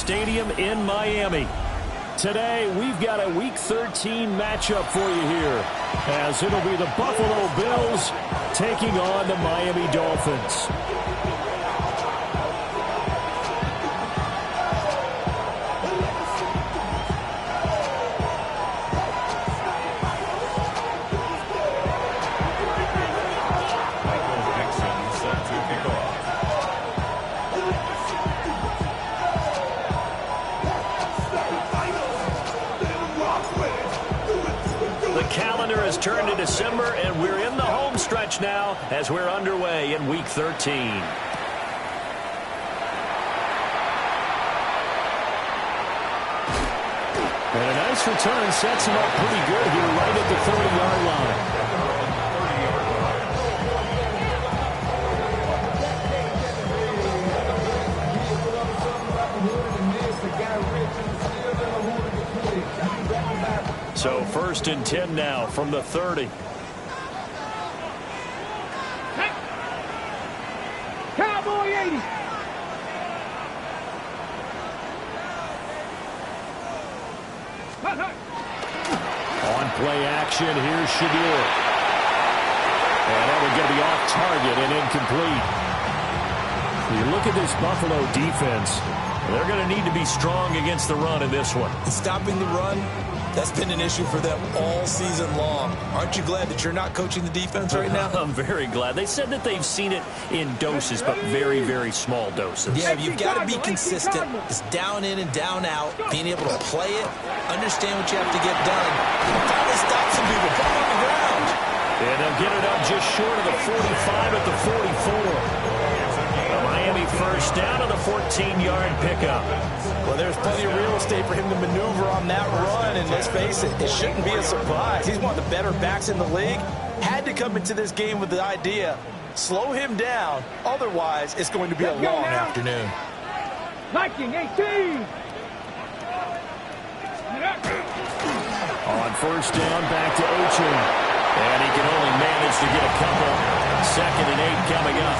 Stadium in Miami. Today, we've got a Week 13 matchup for you here, as it'll be the Buffalo Bills taking on the Miami Dolphins. Turned to December, and we're in the home stretch now as we're underway in Week 13. And a nice return sets him up pretty good here right at the 30-yard line. So 1st and 10 now from the 30. Hey. Cowboy 80. On play action, here's Shadur. And that would get to be off target and incomplete. You look at this Buffalo defense, they're going to need to be strong against the run in this one. Stopping the run, that's been an issue for them all season long. Aren't you glad that you're not coaching the defense right now? I'm very glad. They said that they've seen it in doses, but very, very small doses. Yeah, you've got to be consistent. It's down in and down out, being able to play it, understand what you have to get done, and finally stop some people, put them on the ground. And they'll get it up just short of the 45 at the 44. A Miami first down on the 14-yard pickup. Well, there's plenty of real estate for him to maneuver on that run, and let's face it, it shouldn't be a surprise. He's one of the better backs in the league. Had to come into this game with the idea, slow him down, otherwise it's going to be a long afternoon. Viking 18. On first down, back to Ochoa. And he can only manage to get a couple. 2nd and 8 coming up.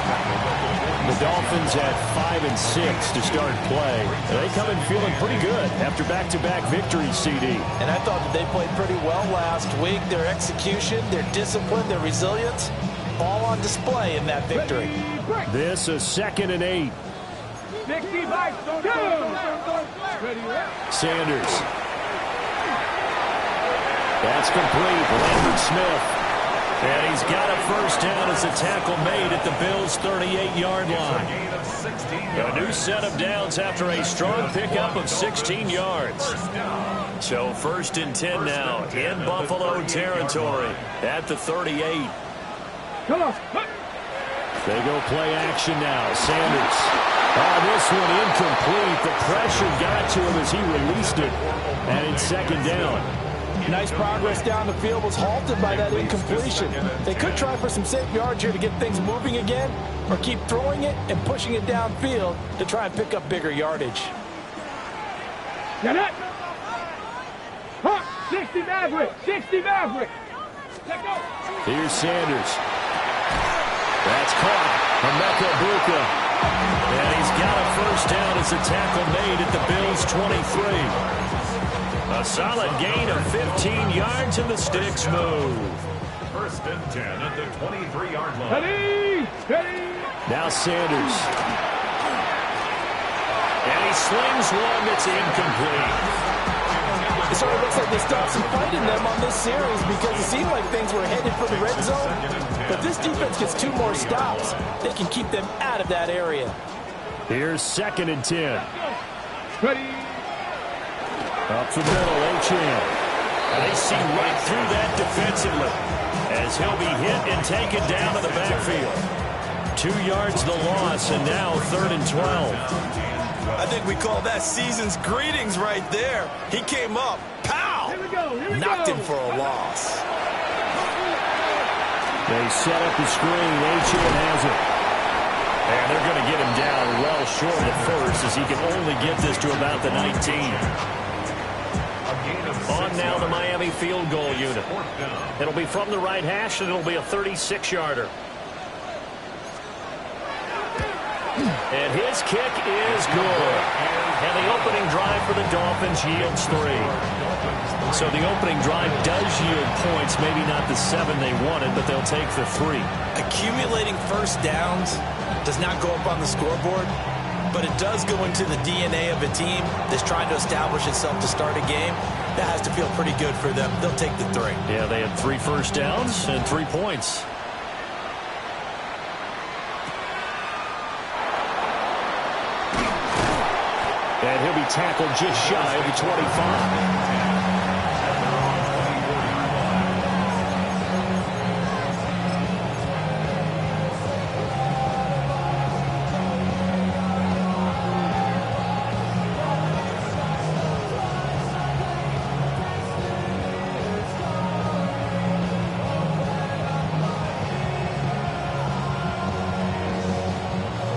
The Dolphins at 5 and 6 to start play. They come in feeling pretty good after back-to-back victories, CD. And I thought that they played pretty well last week. Their execution, their discipline, their resilience, all on display in that victory. This is 2nd and 8. Sanders. That's complete. Lambert Smith. And he's got a first down as a tackle made at the Bills' 38-yard line. A new set of downs after a strong pickup of 16 yards. So 1st and 10 now in Buffalo territory at the 38. They go play action now. Sanders. Oh, this one incomplete. The pressure got to him as he released it. And it's 2nd down. Nice progress down the field was halted by that incompletion. They could try for some safe yards here to get things moving again, or keep throwing it and pushing it downfield to try and pick up bigger yardage. Get it! 60 Maverick! 60 Maverick! Let go! Here's Sanders. That's caught. Emeka Buka. And he's got a first down as a tackle made at the Bills' 23. A solid gain of 15 yards, and the sticks move. 1st and 10 at the 23-yard line. Ready! Now Sanders. And he slings one that's incomplete. It sort of looks like they stopped some fight in them on this series because it seemed like things were headed for the red zone. But this defense gets 2 more stops. They can keep them out of that area. Here's 2nd and 10. Ready! Up the middle, Achane. They see right through that defensively as he'll be hit and taken down to the backfield. 2 yards the loss, and now 3rd and 12. I think we call that season's greetings right there. He came up, pow! Knocked him for a loss. They set up the screen. Achane has it. And they're going to get him down well short of the first as he can only get this to about the 19. On now the Miami field goal unit. It'll be from the right hash, and it'll be a 36-yarder. And his kick is good. And the opening for the Dolphins yields 3. So the opening drive does yield points, maybe not the 7 they wanted, but they'll take the 3. Accumulating first downs does not go up on the scoreboard, but it does go into the DNA of a team that's trying to establish itself to start a game. That has to feel pretty good for them. They'll take the 3. Yeah, they had 3 first downs and 3 points. And he'll be tackled just shy of the 25.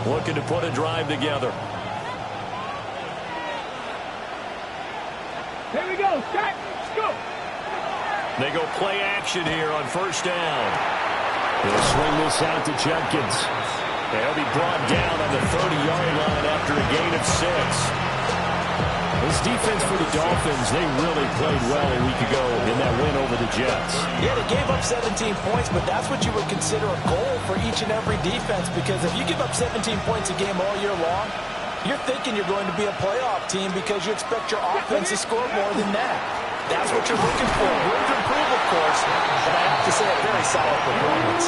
Looking to put a drive together. Here we go. Start. Let's go. They go play action here on first down. He'll swing this out to Jenkins. They'll be brought down on the 30-yard line after a gain of 6. This defense for the Dolphins, they really played well a week ago in that win over the Jets. Yeah, they gave up 17 points, but that's what you would consider a goal for each and every defense, because if you give up 17 points a game all year long, you're thinking you're going to be a playoff team because you expect your offense to score more than that. That's what you're looking for. Room to improve, of course, but I have to say a very solid performance.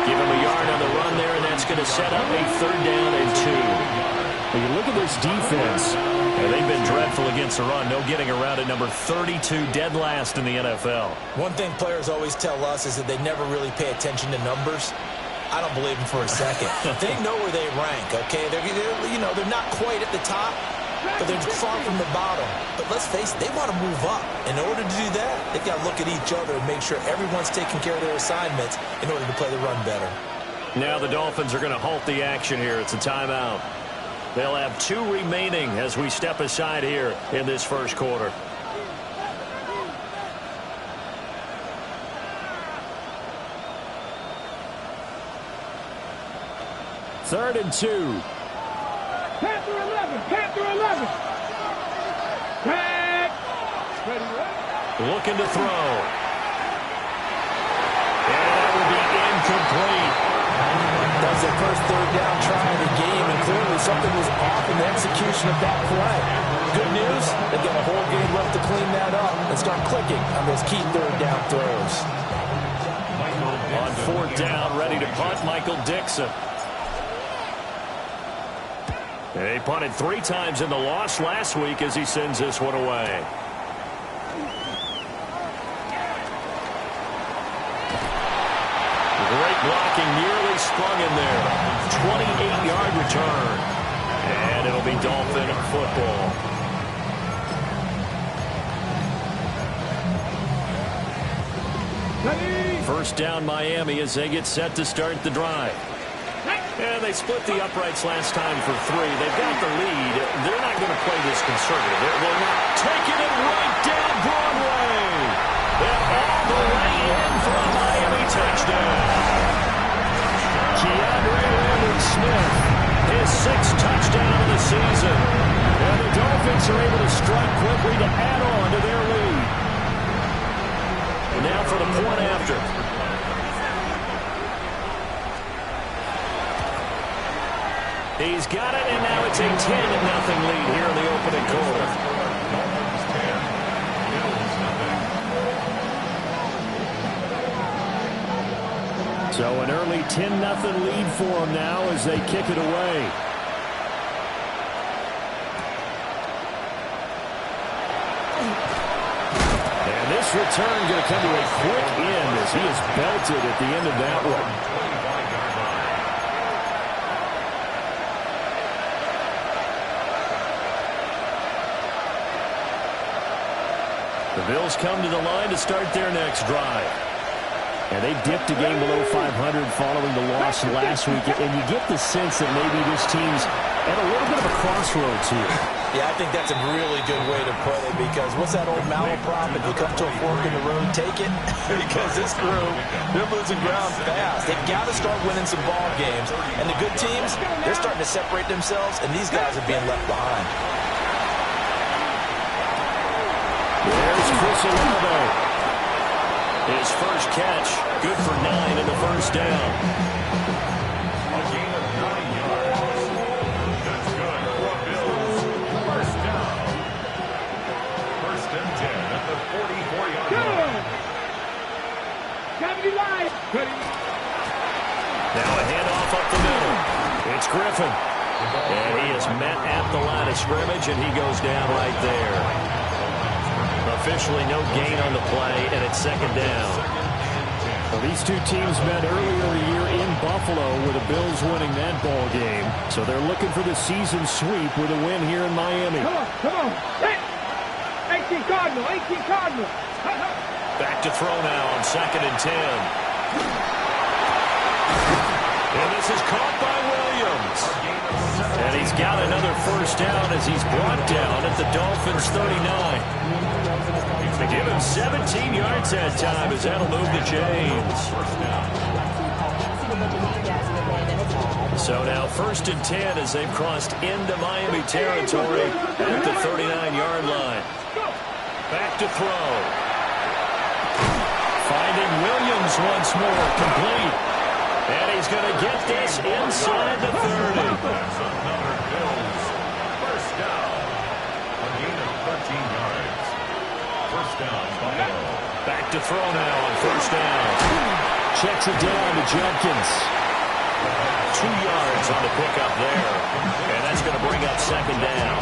Give him a yard on the run there, and that's going to set up a 3rd down and 2. When you look at this defense, they've been dreadful against the run. No getting around at number 32, dead last in the NFL. One thing players always tell us is that they never really pay attention to numbers. I don't believe them for a second. They know where they rank, okay? They're not quite at the top, but they're far from the bottom. But let's face it, they want to move up. In order to do that, they've got to look at each other and make sure everyone's taking care of their assignments in order to play the run better. Now the Dolphins are going to halt the action here. It's a timeout. They'll have 2 remaining as we step aside here in this first quarter. Third and 2. Panther 11. Panther 11. Back. Ready. Looking to throw. And that will be incomplete. That was their first 3rd down try of the game, and clearly something was off in the execution of that play. Good news, they've got a whole game left to clean that up and start clicking on those key 3rd down throws. On 4th down, ready to punt, Michael Dixon. They punted 3 times in the loss last week as he sends this one away. Great blocking, nearly sprung in there. 28-yard return. And it'll be Dolphin football. First down Miami as they get set to start the drive. And they split the uprights last time for 3. They've got the lead. They're not going to play this conservative. They're not taking it right down Broadway. And all the way in for a Miami touchdown. Smith, his 6th touchdown of the season. And the Dolphins are able to strike quickly to add on to their lead. And now for the point after. He's got it, and now it's a 10-0 lead here in the opening quarter. So an early 10-0 lead for them now as they kick it away. And this return going to come to a quick end as he is belted at the end of that one. The Bills come to the line to start their next drive. And they dipped a game below 500 following the loss last week. And you get the sense that maybe this team's at a little bit of a crossroads here. Yeah, I think that's a really good way to put it, because what's that old malaprop? If you come to a fork in the road, take it. Because this group, they're losing ground fast. They've got to start winning some ball games. And the good teams, they're starting to separate themselves, and these guys are being left behind. Chris Olave. His first catch, good for 9 and a first down. A gain of 9 yards. That's good for Bills. First down. First and 10 at the 44-yard line. Now a handoff up the middle. It's Griffin. And he is met at the line of scrimmage, and he goes down right there. Officially no gain on the play, and it's second down. Well, these two teams met earlier in the year in Buffalo with the Bills winning that ball game. So they're looking for the season sweep with a win here in Miami. Come on. Hey. 18 Cardinal. Back to throw now on second and 10. And this is caught by Williams. And he's got another first down as he's brought down at the Dolphins' 39. To give him 17 yards that time as that'll move the chains. So now first and 10 as they've crossed into Miami territory at the 39-yard line. Back to throw. Finding Williams once more, complete. And he's going to get this inside the 30. That's another Bills. First down. A gain of 13 yards. First down, Buffalo. Back to throw now on first down. Checks it down to Jenkins. 2 yards on the pickup there. And that's going to bring up second down.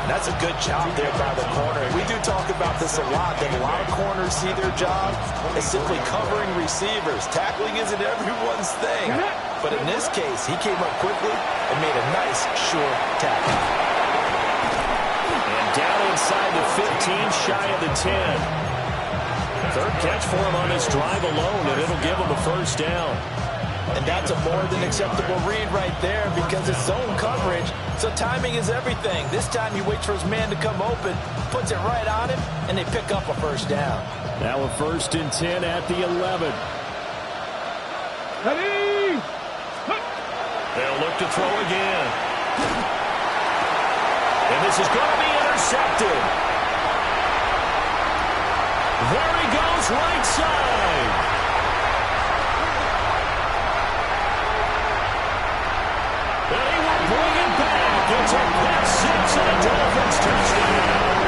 That's a good job there by the corner. We do talk about this a lot, that a lot of corners see their job as simply covering receivers. Tackling isn't everyone's thing. But in this case, he came up quickly and made a nice, short tackle. And down inside the 15, shy of the 10. Third catch for him on this drive alone, and it'll give him a first down. And that's a more than acceptable read right there because it's zone coverage, so timing is everything. This time he waits for his man to come open, puts it right on him, and they pick up a first down. Now a first and 10 at the 11. They'll look to throw again. And this is going to be intercepted. There he goes, right side. It's a pick six and a Dolphins touchdown.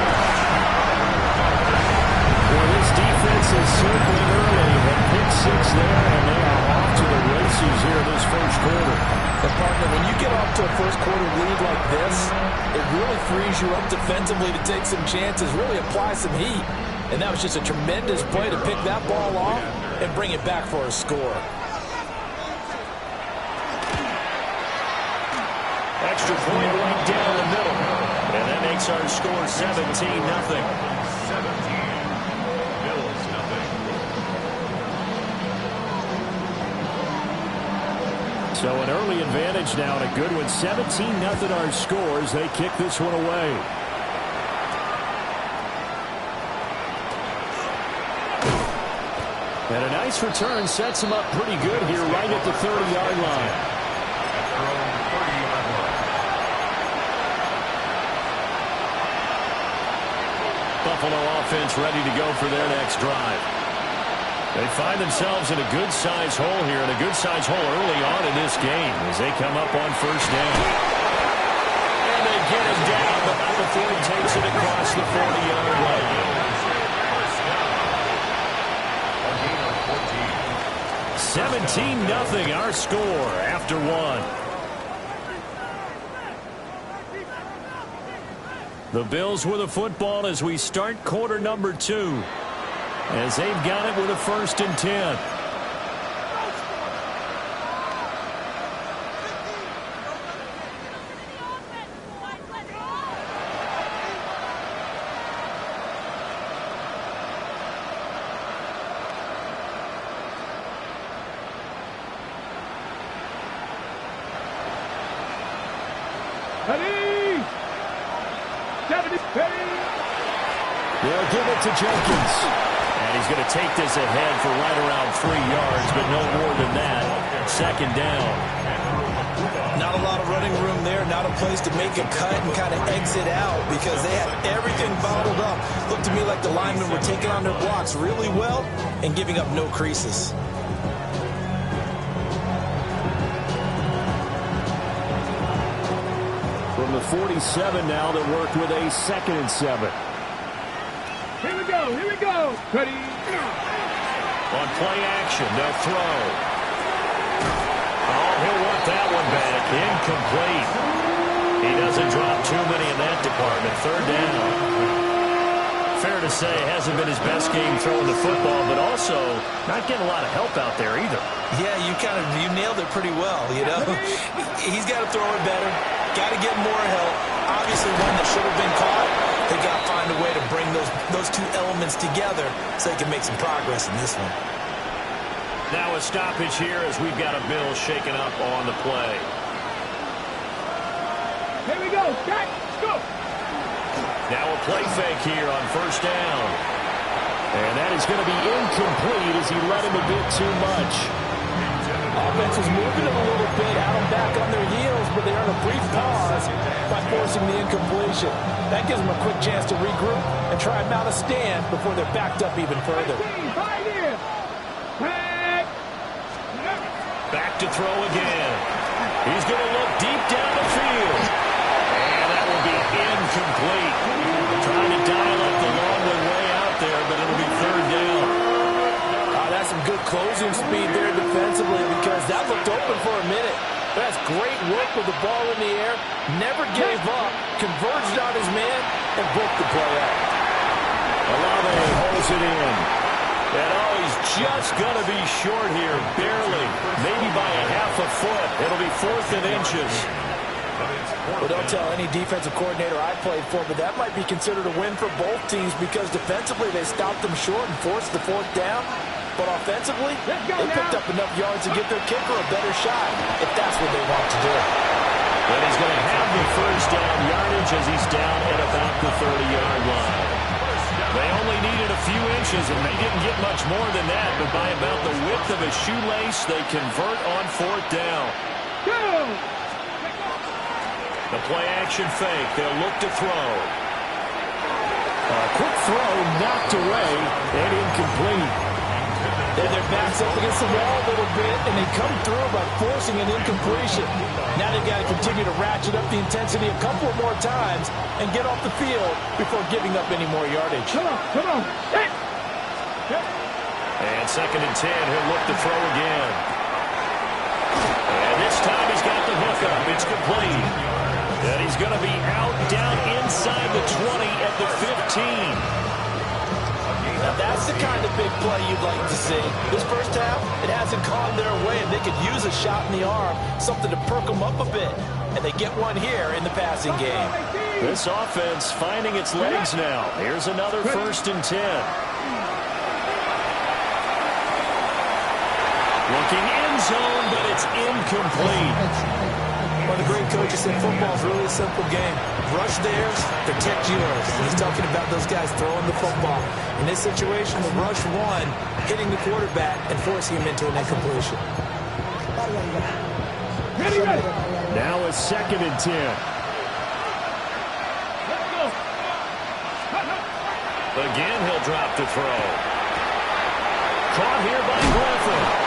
Well, this defense is circling early. A pick six there, and they are off to the races here this first quarter. But, partner, when you get off to a first quarter lead like this, it really frees you up defensively to take some chances, really apply some heat. And that was just a tremendous play to pick that ball off and bring it back for a score. Extra point right down the middle. And that makes our score 17-0. 17. Bills, nothing. So an early advantage now and a good one. 17-0 our scores. They kick this one away. And a nice return sets him up pretty good here right at the 30-yard line. Buffalo offense ready to go for their next drive. They find themselves in a good-sized hole here, and a good-sized hole early on in this game as they come up on first down. And they get him down, but not before he takes it across the 40-yard line. 17-0 our score after one. The Bills with the football as we start quarter number 2. As they've got it with a first and 10. They'll give it to Jenkins. And he's going to take this ahead for right around 3 yards, but no more than that. Second down. Not a lot of running room there, not a place to make a cut and kind of exit out because they had everything bottled up. Looked to me like the linemen were taking on their blocks really well and giving up no creases. From the 47 now, that worked with a 2nd and 7. Here we go, here we go. Ready? On play action, they'll throw. Oh, he'll want that one back. Incomplete. He doesn't drop too many in that department. 3rd down. Fair to say, it hasn't been his best game throwing the football, but also not getting a lot of help out there either. Yeah, you nailed it pretty well, you know. He's got to throw it better. Got to get more help. Obviously, one that should have been caught. They got to find a way to bring those two elements together so they can make some progress in this one. Now a stoppage here as we've got a Bill shaken up on the play. Here we go. Jack, go. Now a play fake here on 1st down. And that is going to be incomplete as he let him a bit too much. Offense is moving them a little bit, had them back on their heels, but they earn a brief pause by forcing the incompletion. That gives them a quick chance to regroup and try and mount a stand before they're backed up even further. Back to throw again. He's going to look deep down the field. And that will be incomplete. Trying to dial up the long way out there, but it'll be 3rd down. That's some good closing speed there defensively because that looked open for a minute. That's great work with the ball in the air. Never gave up, converged on his man, and broke the play out. Olave holds it in. And he's just going to be short here, barely. Maybe by a half a foot. It'll be 4th and inches. Well, don't tell any defensive coordinator I played for, but that might be considered a win for both teams because defensively they stopped them short and forced the 4th down. But offensively, they picked up enough yards to give their kicker a better shot if that's what they want to do. But he's going to have the 1st down yardage as he's down at about the 30-yard line. They only needed a few inches, and they didn't get much more than that. But by about the width of a shoelace, they convert on 4th down. The play-action fake. They'll look to throw. A quick throw knocked away and incomplete. Then their backs up against the wall a little bit, and they come through by forcing an incompletion. Now they've got to continue to ratchet up the intensity a couple of more times and get off the field before giving up any more yardage. Come on. Hey. And 2nd and 10, he'll look to throw again. And this time he's got the hook up. It's complete. And he's going to be out down inside the 20 at the 15. Now that's the kind of big play you'd like to see. This first half, it hasn't gone their way, and they could use a shot in the arm, something to perk them up a bit. And they get one here in the passing game. This offense finding its legs now. Here's another 1st and 10. Looking end zone, but it's incomplete. One of the great coaches said football is really a simple game. Rush theirs, protect yours. He's talking about those guys throwing the football. In this situation, the rush one, hitting the quarterback and forcing him into an incompletion. Now a 2nd and 10. Again, he'll drop to throw. Caught here by Griffin.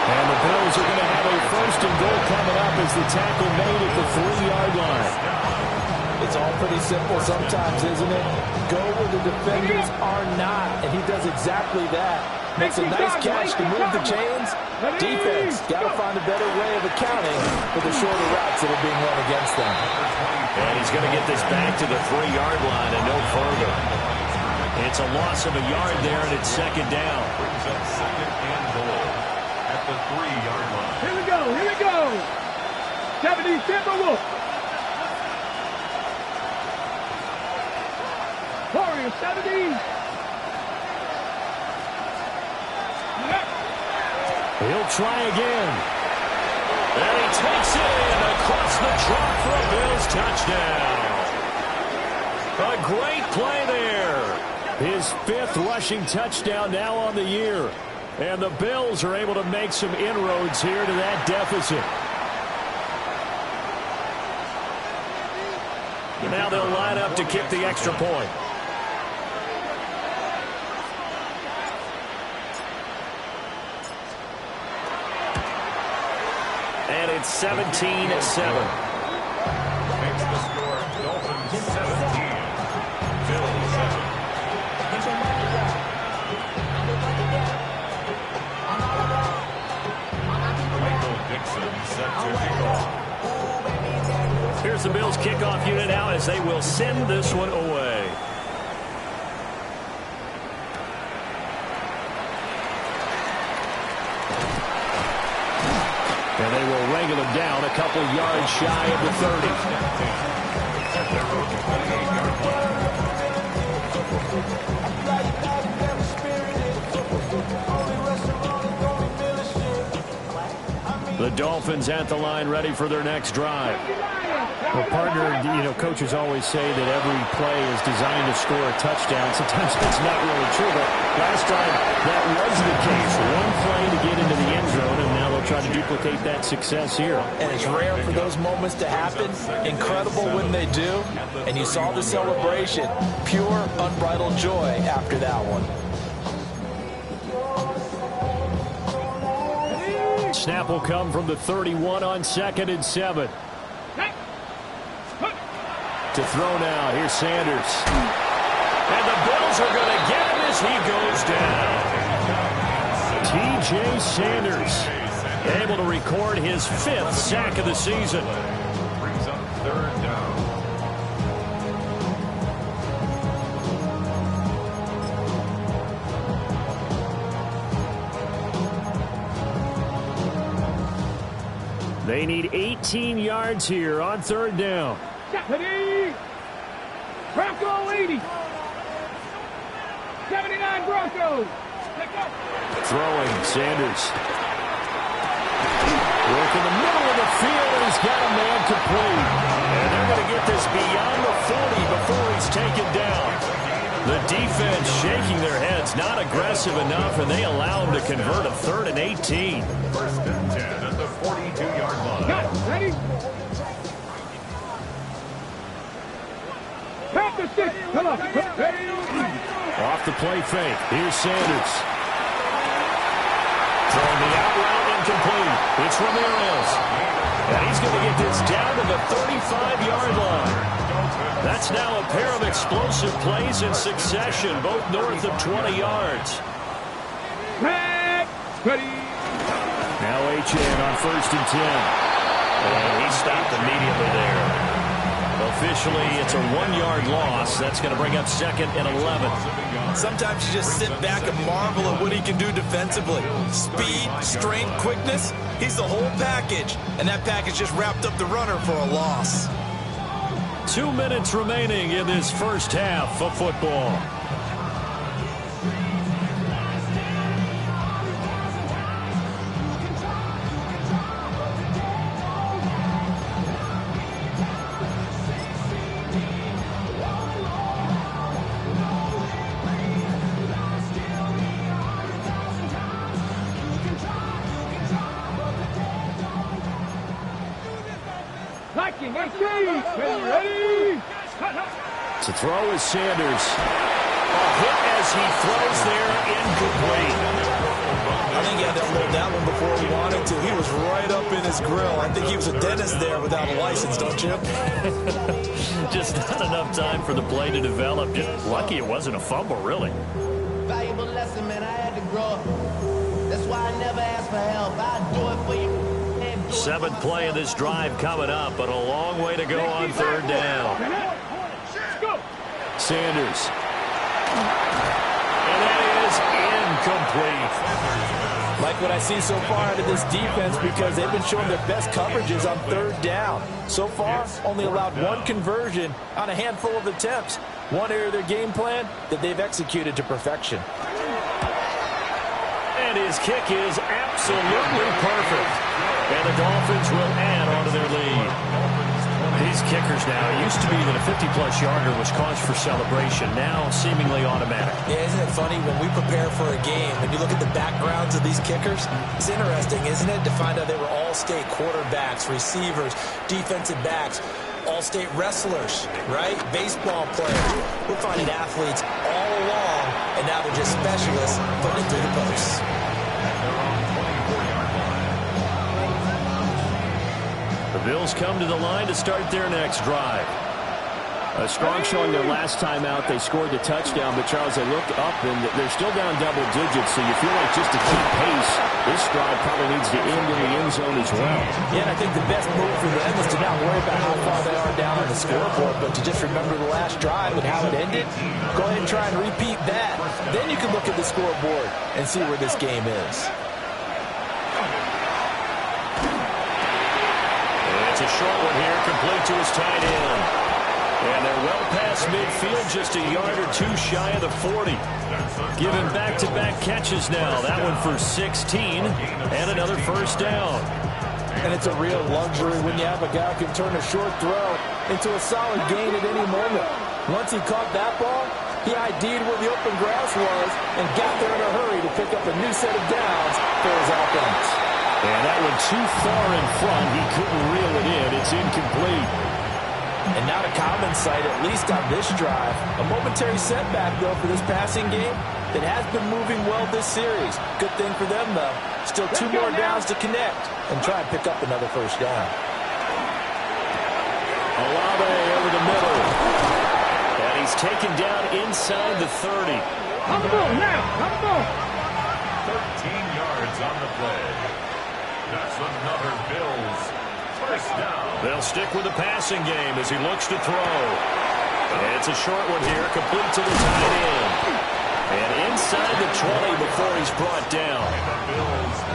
And the Bills are going to have a 1st and goal coming up as the tackle made at the 3-yard line. It's all pretty simple sometimes, isn't it? Go where the defenders are not, and he does exactly that. Makes a nice catch to move the chains. Defense got to find a better way of accounting for the shorter routes that are being run against them. And he's going to get this back to the 3-yard line and no further. It's a loss of a yard there, and it's 2nd down. Brings up 2nd and goal at the 3-yard line. Here we go. 70 Timberwolves. Warriors 70. He'll try again. And he takes it in across the chalk for a Bills touchdown. A great play there. His 5th rushing touchdown now on the year. And the Bills are able to make some inroads here to that deficit. Now they'll line up to kick the extra point. And it's 17-7. Makes the score Dolphins 17. Bills 7. Michael Dixon set to kick off. Here's the Bills kickoff unit now as they will send this one away. And they will wrangle him down a couple yards shy of the 30. The Dolphins at the line ready for their next drive. Well, partner, coaches always say that every play is designed to score a touchdown. Sometimes that's not really true, but last time that was the case. One play to get into the end zone, and now they'll try to duplicate that success here. And it's rare for those moments to happen. Incredible when they do. And you saw the celebration. Pure, unbridled joy after that one. Snap will come from the 31 on 2nd and 7. To throw now. Here's Sanders. And the Bills are going to get him as he goes down. T.J. Sanders able to record his 5th sack of the season. Brings up 3rd down. They need 18 yards here on 3rd down. Ready? Bronco 80. 79 Broncos. Throwing, Sanders. Work in the middle of the field, and he's got a man complete. And they're going to get this beyond the 40 before he's taken down. The defense shaking their heads, not aggressive enough, and they allow him to convert a 3rd and 18. 1st and 10 at the 42-yard line. Got ready? Tap the stick. Come on. Ready? Off the play fake. Here's Sanders. Throwing the out route incomplete. It's Ramirez. And he's going to get this down to the 35-yard line. That's now a pair of explosive plays in succession, both north of 20 yards. Ready? Now HN on 1st and 10. And he stopped immediately there. Officially, it's a 1-yard loss. That's going to bring up 2nd and 11. Sometimes you just sit back and marvel at what he can do defensively. Speed, strength, quickness. He's the whole package. And that package just wrapped up the runner for a loss. 2 minutes remaining in this first half of football. Ready? To throw is Sanders. A hit as he throws there, incomplete. I think he had to unload that one before he wanted to. He was right up in his grill. I think he was a dentist there without a license, don't you? Just not enough time for the play to develop. Just lucky it wasn't a fumble, really. Valuable lesson, man. I had to grow up. That's why I never ask for help. I'll do it for you. 7th play of this drive coming up, but a long way to go on 3rd down. Sanders. And that is incomplete. Like what I see so far out of this defense, because they've been showing their best coverages on 3rd down. So far, only allowed 1 conversion on a handful of attempts. One area of their game plan that they've executed to perfection. And his kick is absolutely perfect. And the Dolphins will add on to their lead. These kickers now, it used to be that a 50-plus yarder was cause for celebration, now seemingly automatic. Yeah, isn't it funny when we prepare for a game and you look at the backgrounds of these kickers? It's interesting, isn't it, to find out they were all-state quarterbacks, receivers, defensive backs. all-state wrestlers, right? Baseball players. We're finding athletes all along, and now they're just specialists putting it through the posts. The Bills come to the line to start their next drive. A strong showing their last time out. They scored the touchdown, but Charles, they look up and they're still down double digits, so you feel like just to keep pace, this drive probably needs to end in the end zone as well. Yeah, and I think the best move for them is to not worry about how far they are down on the scoreboard, but to just remember the last drive and how it ended. Go ahead and try and repeat that. Then you can look at the scoreboard and see where this game is. It's a short one here, complete to his tight end. And they're well past midfield, just a yard or two shy of the 40. Giving back-to-back catches now. That one for 16 and another first down. And it's a real luxury when you have a guy who can turn a short throw into a solid gain at any moment. Once he caught that ball, he ID'd where the open grass was and got there in a hurry to pick up a new set of downs for his offense. And that one too far in front. He couldn't reel it in. It's incomplete. And not a common sight, at least on this drive. A momentary setback, though, for this passing game that has been moving well this series. Good thing for them, though. Still 2 more downs to connect and try and pick up another first down. Olave over the middle. And he's taken down inside the 30. On the ball now. On the ball. 13 yards on the play. That's another Bills first down. They'll stick with the passing game as he looks to throw. It's a short one here, complete to the tight end. And inside the 20 before he's brought down.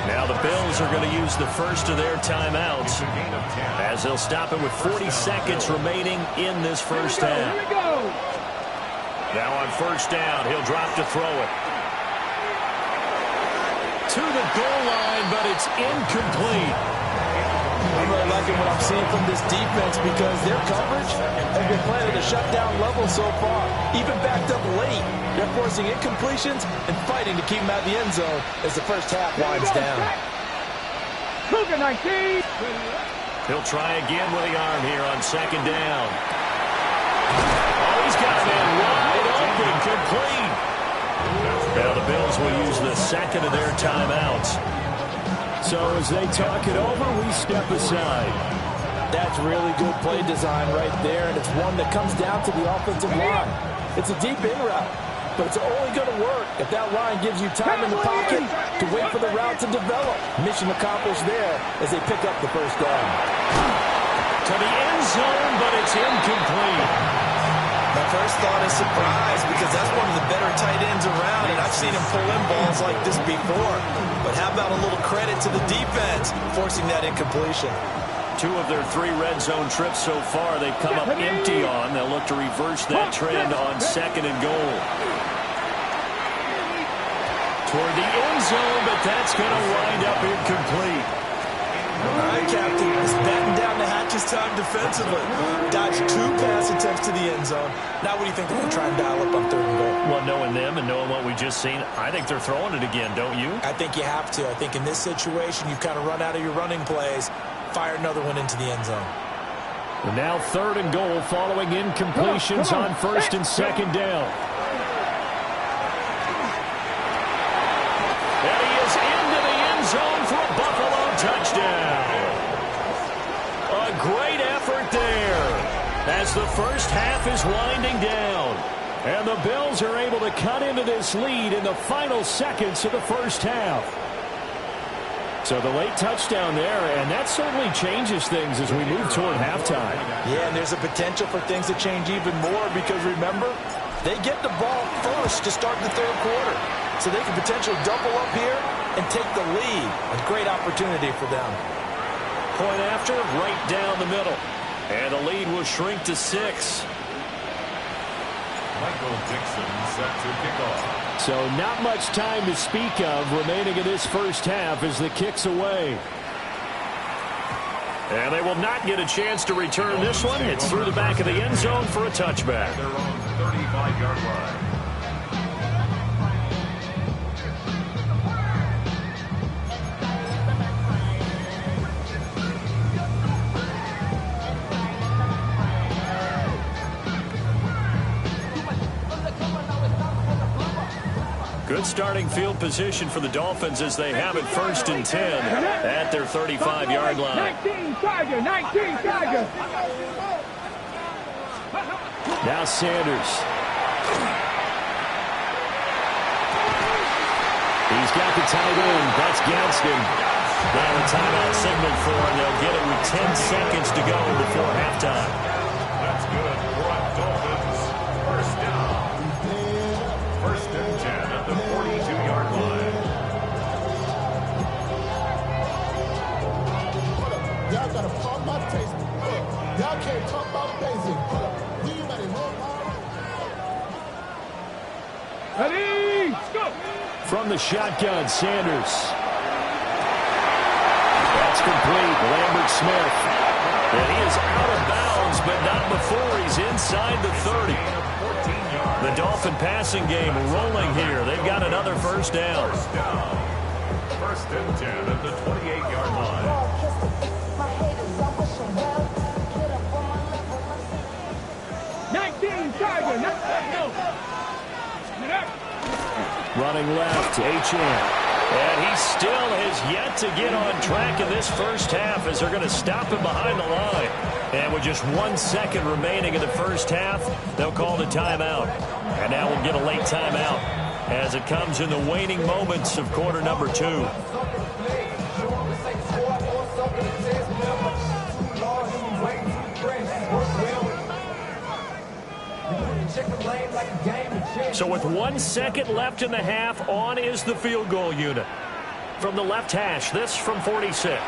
Now the Bills are going to use the first of their timeouts as they'll stop it with 40 seconds remaining in this first half. Here we go. Now on first down, he'll drop to throw it. To the goal line, but it's incomplete. I'm really liking what I'm seeing from this defense because their coverage has been playing at a shutdown level so far. Even backed up late, they're forcing incompletions and fighting to keep them out of the end zone as the first half winds down. Cougar 19. He'll try again with the arm here on second down. Oh, he's got a man wide open, complete. Now the Bills will use the second of their timeouts. So as they talk it over, we step aside. That's really good play design right there, and it's one that comes down to the offensive line. It's a deep in route, but it's only going to work if that line gives you time in the pocket to wait for the route to develop. Mission accomplished there as they pick up the first down. To the end zone, but it's incomplete. My first thought is surprise because that's one of the better tight ends around, and I've seen him pull in balls like this before. But how about a little credit to the defense forcing that incompletion? 2 of their 3 red zone trips so far they've come up empty on. They'll look to reverse that trend on second and goal. Toward the end zone, but that's going to wind up incomplete. All right, Captain, it's batten down the hatches time defensively. Dodged 2 pass attempts to the end zone. Now what do you think they're going to try and dial up on third and goal? Well, knowing them and knowing what we just seen, I think they're throwing it again, don't you? I think you have to. I think in this situation, you've kind of run out of your running plays. Fire another one into the end zone. And now third and goal following incompletions on first and second down. And he is into the end zone for a Buffalo touchdown. A great effort there as the first half is winding down. And the Bills are able to cut into this lead in the final seconds of the first half. So the late touchdown there, and that certainly changes things as we move toward halftime. Yeah, and there's a potential for things to change even more because, remember, they get the ball first to start the third quarter. So they can potentially double up here and take the lead. A great opportunity for them. Point after, right down the middle. And the lead will shrink to 6. Michael Dixon set to kick off. So not much time to speak of remaining in this first half as the kick's away. And they will not get a chance to return this one. It's through the back of the end zone for a touchback. Their own 35-yard line. Good starting field position for the Dolphins as they have it 1st and 10 at their 35-yard line. 19 Tiger, 19 Tiger. Now Sanders. He's got the tight end. That's against him. Now a timeout signal for him. They'll get it with 10 seconds to go before halftime. That's good for Dolphins. First down. 1st and 10 at the 42-yard line. Y'all got to pump my taste. Y'all can't talk about basic. We better know Ready, go. From the shotgun, Sanders. That's complete. Lambert Smith. And he is out of bounds, but not before he's inside the 30. The Dolphin passing game rolling here. They've got another first down. 1st and 10 at the 28-yard line. 19 Tiger, no. Running left, H.M. And he still has yet to get on track in this first half as they're going to stop him behind the line. And with just 1 second remaining in the first half, they'll call the timeout. And now we'll get a late timeout as it comes in the waning moments of quarter number 2. So with 1 second left in the half, on is the field goal unit. From the left hash, this from 46.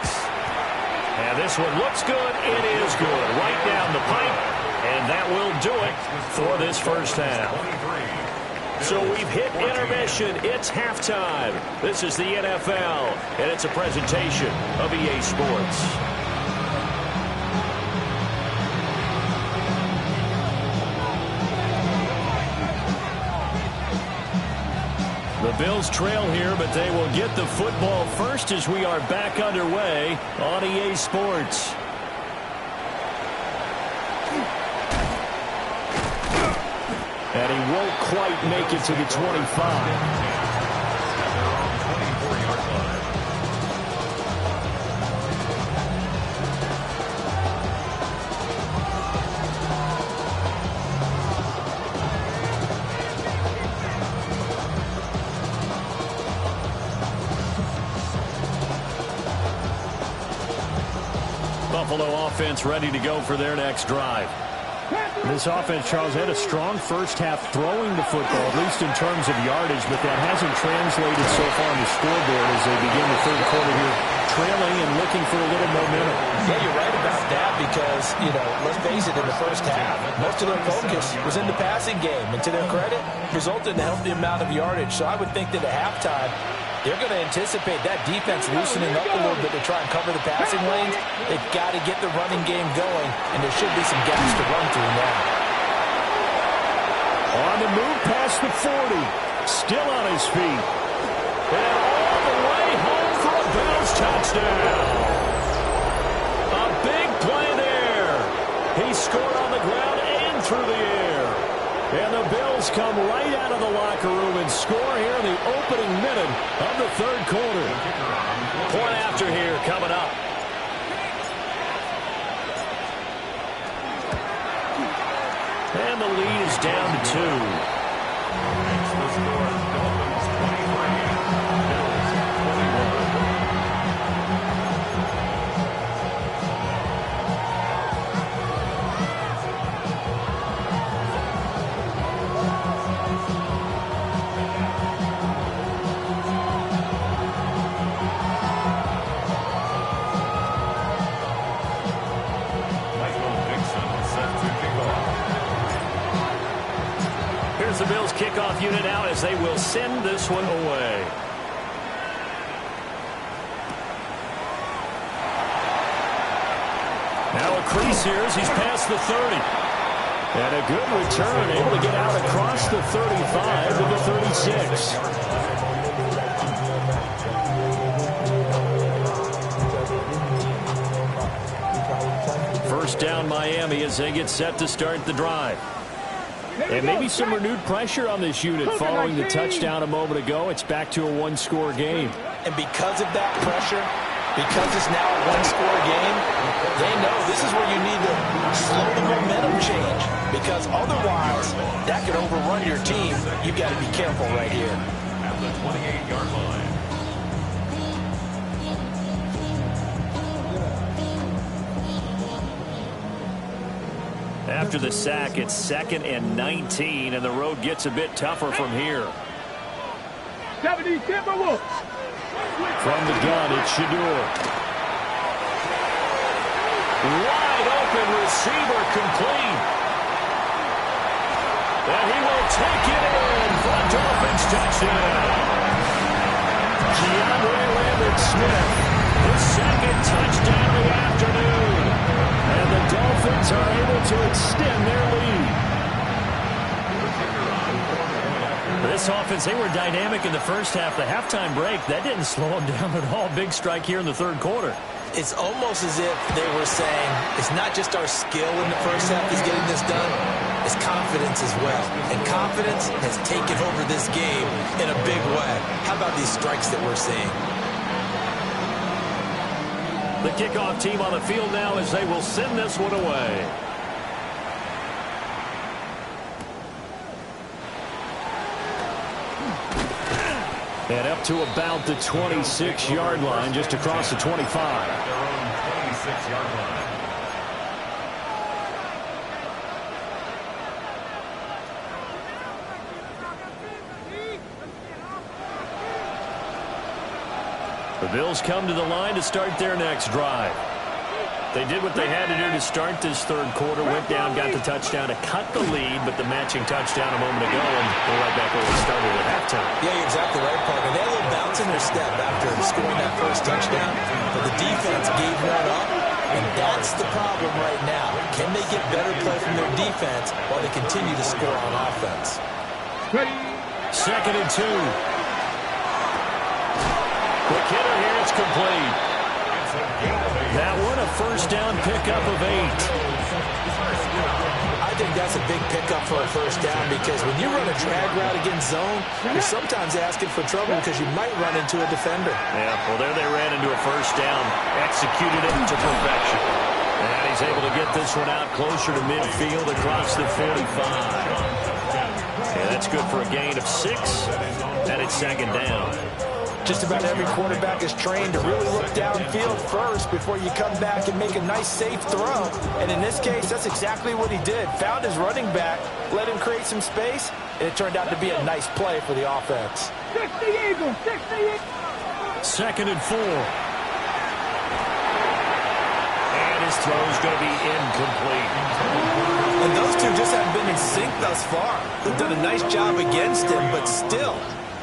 And this one looks good. It is good. Right down the pipe. And that will do it for this first half. So we've hit intermission. It's halftime. This is the NFL, and it's a presentation of EA Sports. The Bills trail here, but they will get the football first as we are back underway on EA Sports. And he won't quite make it to the 25. Buffalo offense ready to go for their next drive. This offense, Charles, had a strong first half throwing the football, at least in terms of yardage, but that hasn't translated so far on the scoreboard as they begin the third quarter here, trailing and looking for a little momentum. Yeah, you're right about that because, let's face it, in the first half, most of their focus was in the passing game. And to their credit, resulted in a healthy amount of yardage. So I would think that at halftime, they're going to anticipate that defense loosening up a little bit to try and cover the passing lanes. They've got to get the running game going, and there should be some gaps to run through now. On the move past the 40. Still on his feet. And all the way home for a Bills touchdown. A big play there. He scored on the ground and through the air. And the Bills come right out of the locker room and score here in the opening minute of the third quarter. Point after here coming up. And the lead is down to 2. The Bills kickoff unit out as they will send this one away. Now a crease here as he's past the 30. And a good return, able to get out across the 35 to the 36. First down Miami as they get set to start the drive. And maybe some renewed pressure on this unit following the touchdown a moment ago. It's back to a one-score game. And because of that pressure, because it's now a one-score game, they know this is where you need to slow the momentum change. Because otherwise, that could overrun your team. You've got to be careful right here. At the 28-yard line. After the sack, it's 2nd and 19, and the road gets a bit tougher from here. 70 Timberwolves. From the gun, it's Shador. Wide open receiver complete. And he will take it in for a Dolphins touchdown. Smith, his 2nd touchdown of the afternoon. And the Dolphins are able to extend their lead. This offense, they were dynamic in the first half. The halftime break, that didn't slow them down at all. Big strike here in the 3rd quarter. It's almost as if they were saying, it's not just our skill in the first half that's getting this done, it's confidence as well. And confidence has taken over this game in a big way. How about these strikes that we're seeing? The kickoff team on the field now as they will send this one away. And up to about the 26-yard line, just across the 25. At their own 26-yard line. The Bills come to the line to start their next drive. They did what they had to do to start this 3rd quarter, went down, got the touchdown to cut the lead, but the matching touchdown a moment ago, and they're right back where they started at halftime. Yeah, you're exactly right, Parker. They had a little bounce in their step after scoring that first touchdown, but the defense gave one up, and that's the problem right now. Can they get better play from their defense while they continue to score on offense? 2nd and 2. Quick hitter here, it's complete. That one a first down pickup of 8. I think that's a big pickup for a first down because when you run a drag route against zone, you're sometimes asking for trouble because you might run into a defender. Yeah, well, there they ran into a first down, executed it to perfection. And he's able to get this one out closer to midfield across the 45. Yeah, that's good for a gain of 6, and it's 2nd down. Just about every quarterback is trained to really look downfield first before you come back and make a nice, safe throw. And in this case, that's exactly what he did. Found his running back, let him create some space, and it turned out to be a nice play for the offense. 60 Eagles, 60 Eagles. 2nd and 4. And his throw is going to be incomplete. And those two just haven't been in sync thus far. They've done a nice job against him, but still,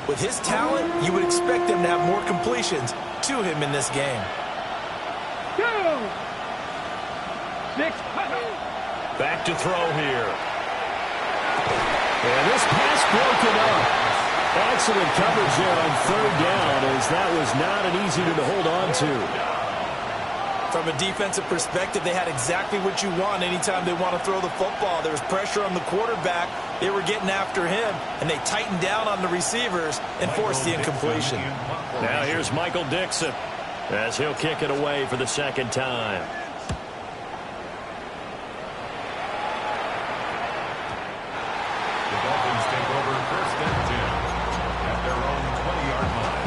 with his talent, you would expect them to have more completions to him in this game. 2. 6. Back to throw here. And this pass broken up. Excellent coverage there on 3rd down, as that was not an easy one to hold on to. From a defensive perspective, they had exactly what you want anytime they want to throw the football. There was pressure on the quarterback. They were getting after him, and they tightened down on the receivers and forced the incompletion. Now here's Michael Dixon as he'll kick it away for the 2nd time. The Dolphins take over 1st and 10 at their own 20-yard line.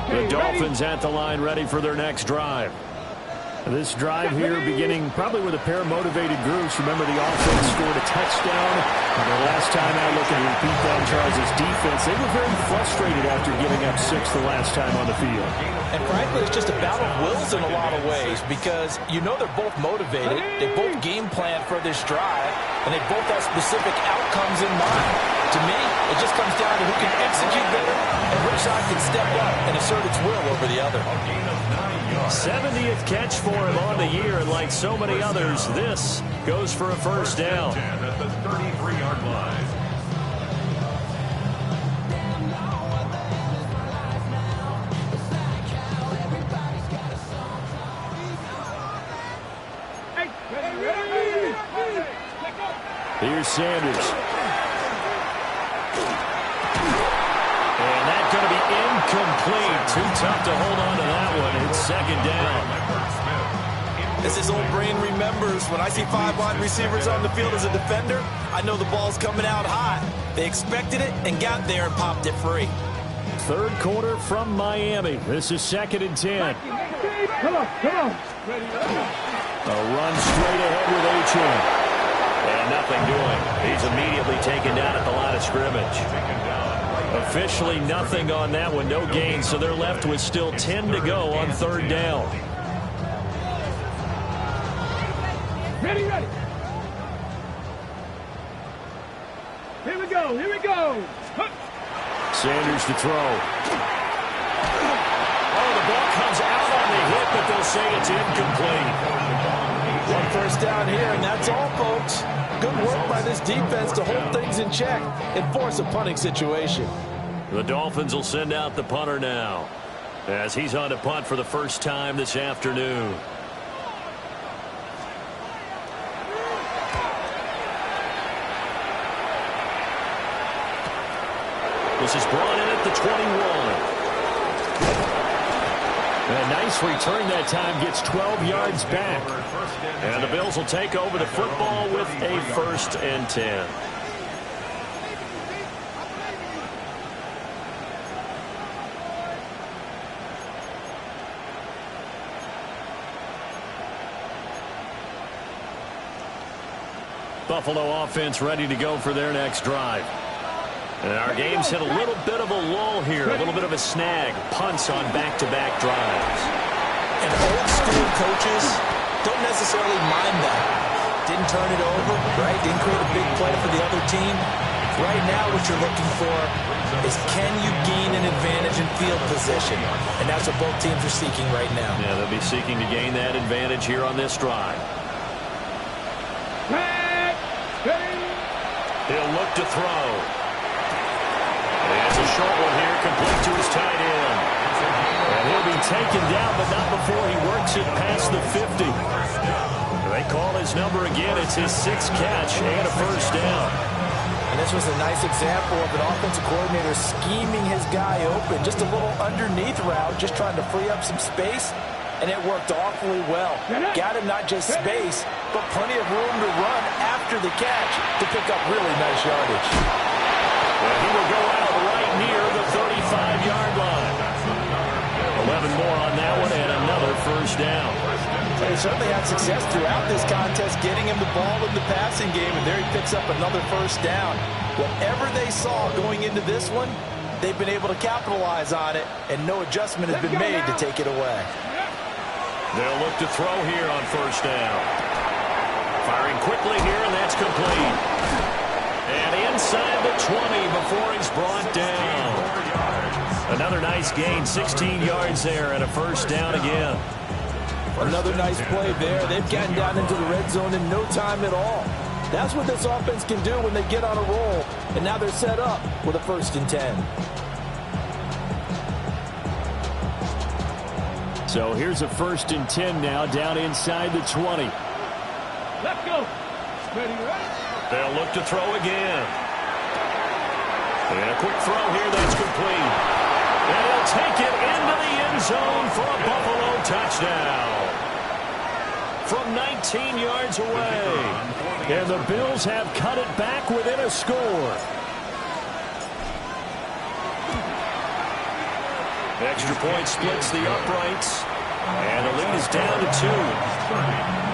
The Dolphins at the line, ready for their next drive. This drive here beginning probably with a pair of motivated groups. Remember, the offense scored a touchdown. And the last time out, looking to repeat that, Charles' defense, they were very frustrated after giving up 6 the last time on the field. And frankly, it's just a battle of wills in a lot of ways because you know they're both motivated. They both game plan for this drive, and they both have specific outcomes in mind. To me, it just comes down to who can execute better and which side can step up and assert its will over the other. 70th catch for him on the year, and like so many others, this goes for a first down. 10 at the 33-yard line. here's Sanders. And that's going to be incomplete. Too tough to hold on to that one. It's second down. As his old brain remembers, when I see 5 wide receivers on the field as a defender, I know the ball's coming out hot. They expected it and got there and popped it free. Third quarter from Miami. This is 2nd and 10. Come on. A run straight ahead with Achane. And nothing doing. He's immediately taken down at the line of scrimmage. Officially nothing on that one. No gain, so they're left with still 10 to go on 3rd down. Ready. Here we go. Sanders to throw. Oh, the ball comes out on the hit, but they'll say it's incomplete. 1 first down here, and that's all, folks. Good work by this defense to hold things in check and force a punting situation. The Dolphins will send out the punter now, as he's on to punt for the first time this afternoon. This is brought in at the 21. A nice return that time, gets 12 yards back. And the Bills will take over the football with a 1st and 10. Buffalo offense ready to go for their next drive. And our game's hit a little bit of a lull here, a little bit of a snag. Punts on back-to-back drives. And old school coaches don't necessarily mind that. Didn't turn it over, right? Didn't create a big play for the other team. Right now what you're looking for is, can you gain an advantage in field position? And that's what both teams are seeking right now. Yeah, they'll be seeking to gain that advantage here on this drive. He'll look to throw. It's a short one here, complete to his tight end. And he'll be taken down, but not before he works it past the 50. They call his number again. It's his 6th catch and a first down. And this was a nice example of an offensive coordinator scheming his guy open. Just a little underneath route, just trying to free up some space. And it worked awfully well. Got him not just space, but plenty of room to run after the catch to pick up really nice yardage. And he will go out right near the 35-yard line. 11 more on that one and another first down. They certainly had success throughout this contest getting him the ball in the passing game, and there he picks up another first down. Whatever they saw going into this one, they've been able to capitalize on it, and no adjustment has been made to take it away. They'll look to throw here on first down. Firing quickly here, and that's complete. And inside the 20 before he's brought down. Another nice gain, 16 yards there, and a first down again. Another nice play there. They've gotten down into the red zone in no time at all. That's what this offense can do when they get on a roll. And now they're set up with a 1st and 10. So here's a 1st and 10 now, down inside the 20. Let's go. Ready. They'll look to throw again. And a quick throw here, that's complete. And he'll take it into the end zone for a Buffalo touchdown. From 19 yards away. And the Bills have cut it back within a score. Extra point splits the uprights. And the lead is down to 2.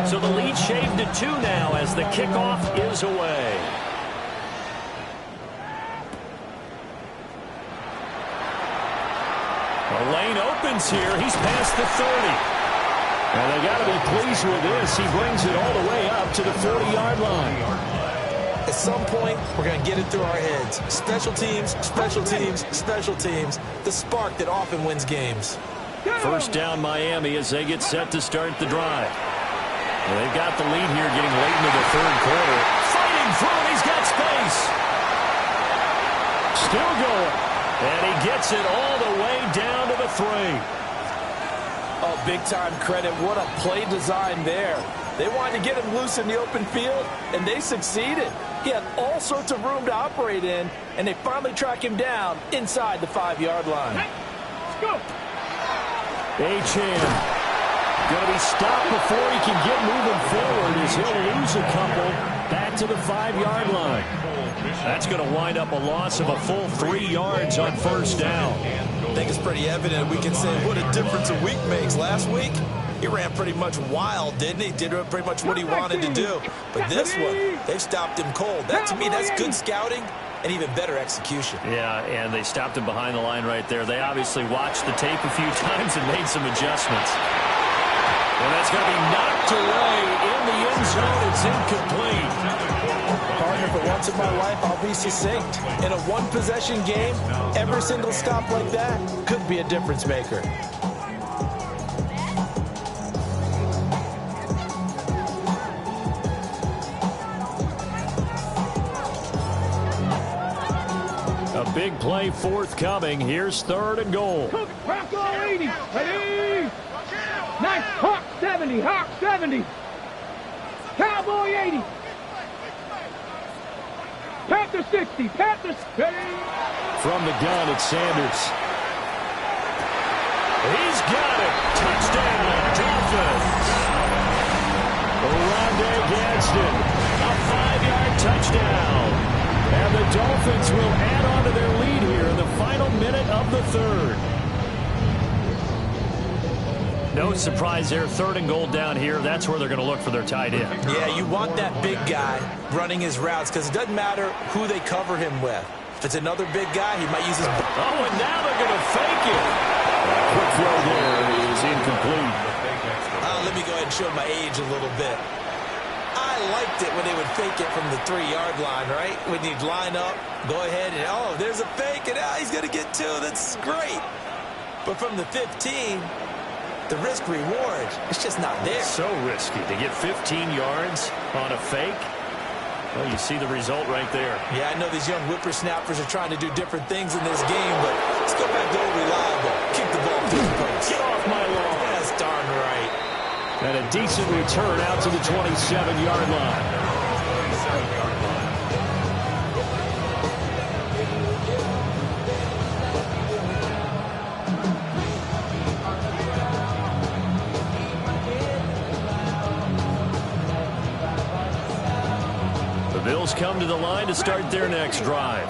So the lead shaved to 2 now as the kickoff is away. The lane opens here. He's past the 30. And they got to be pleased with this. He brings it all the way up to the 40-yard line. At some point, we're going to get it through our heads. Special teams, special teams, special teams. The spark that often wins games. First down Miami as they get set to start the drive. Well, they've got the lead here getting late into the 3rd quarter. Fighting through, and he's got space. Still going. And he gets it all the way down to the 3. Oh, big-time credit. What a play design there. They wanted to get him loose in the open field, and they succeeded. He had all sorts of room to operate in, and they finally track him down inside the 5-yard line. Let's go. Achane going to be stopped before he can get moving forward as he'll lose a couple back to the 5-yard line. That's going to wind up a loss of a full 3 yards on first down. I think it's pretty evident. We can say what a difference a week makes. Last week, he ran pretty much wild, didn't he? Did pretty much what he wanted to do. But this one, they've stopped him cold. That, to me, that's good scouting and even better execution. Yeah, and they stopped him behind the line right there. They obviously watched the tape a few times and made some adjustments. And that's going to be knocked away in the end zone. It's incomplete. Partner, for once in my life, I'll be succinct. In a one-possession game, every single stop like that could be a difference maker. A big play forthcoming. Here's 3rd and goal. Bronco 80. Ready. Nice. Hawk 70. Hawk 70. Cowboy 80. Panther 60. Panthers. Ready. From the gun, it's Sanders. He's got it. Touchdown, Dolphins. Rondé Gadsden, a 5-yard touchdown. And the Dolphins will add on to their lead here in the final minute of the 3rd. No surprise there. 3rd and goal down here. That's where they're going to look for their tight end. Yeah, you want that big guy running his routes because it doesn't matter who they cover him with. If it's another big guy, he might use his... Oh, and now they're going to fake it. Quick throw there is incomplete. Let me go ahead and show my age a little bit. I liked it when they would fake it from the 3-yard line, right? When you'd line up, go ahead and, oh, there's a fake, and he's going to get 2. That's great. But from the 15, the risk-reward, it's just not there. So risky to get 15 yards on a fake. Well, you see the result right there. Yeah, I know these young whippersnappers are trying to do different things in this game, but let's go back to old reliable. Kick the ball to the post. Get off my lawn. That's darn right. And a decent return out to the 27-yard line. The Bills come to the line to start their next drive.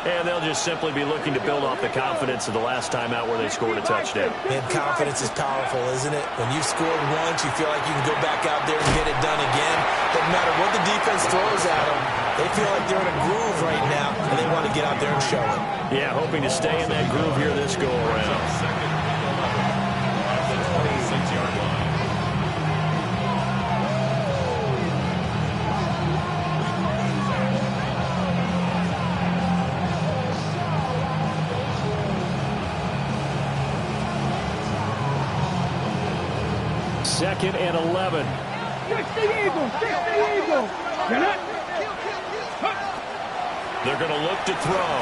And they'll just simply be looking to build off the confidence of the last time out where they scored a touchdown. And confidence is powerful, isn't it? When you've scored once, you feel like you can go back out there and get it done again. Doesn't matter what the defense throws at them. They feel like they're in a groove right now, and they want to get out there and show it. Yeah, hoping to stay in that groove here this go-around. Second and 11. 60 Eagles. 60 Eagles. They're going to look to throw.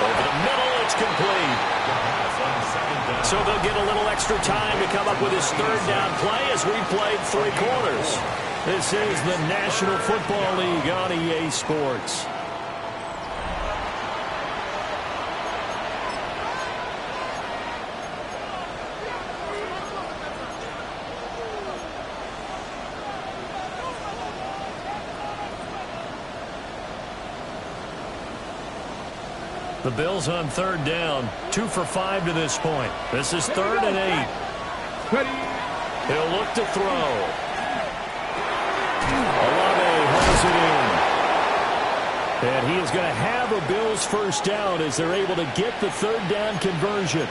Over the middle, it's complete. So they'll get a little extra time to come up with his 3rd down play as we played 3 quarters. This is the National Football League on EA Sports. The Bills on 3rd down, 2 for 5 to this point. This is 3rd and 8. He'll look to throw. Olave has it in. And he is going to have a Bills 1st down as they're able to get the 3rd down conversion.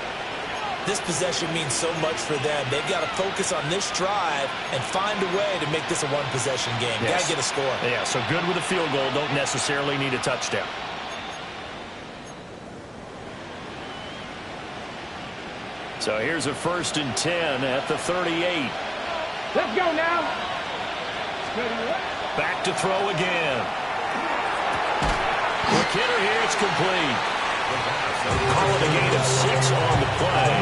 This possession means so much for them. They've got to focus on this drive and find a way to make this a one-possession game. Yes. Got to get a score. Yeah, so good with a field goal. Don't necessarily need a touchdown. So here's a 1st and 10 at the 38. Let's go now. Back to throw again. Quick hitter here. It's complete. Call it a gain of 6 on the play,